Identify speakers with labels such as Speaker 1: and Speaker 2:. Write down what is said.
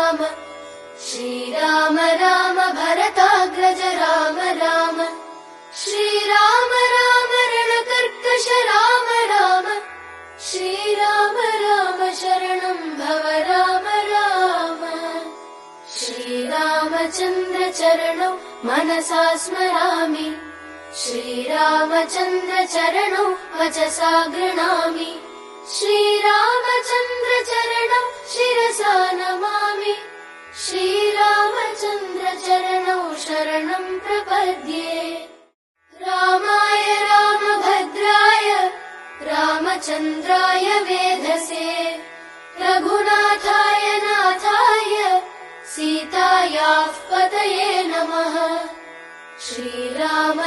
Speaker 1: राम श्रीराम राम भरताग्रज राम राम श्रीराम राम रणकर्कश राम राम श्रीराम राम शरणं भव राम राम श्रीरामचन्द्र चरणौ मनसा स्मरामि श्रीरामचन्द्र चरणौ वचसा गृह्णामि श्रीरामचन्द्र चरणौ शिरसा नमामि श्रीरामचन्द्र चरणौ शरणं प्रपद्ये रामाय रामभद्राय रामचन्द्राय वेधसे रघुनाथाय नाथाय सीतायाः पतये नमः श्रीराम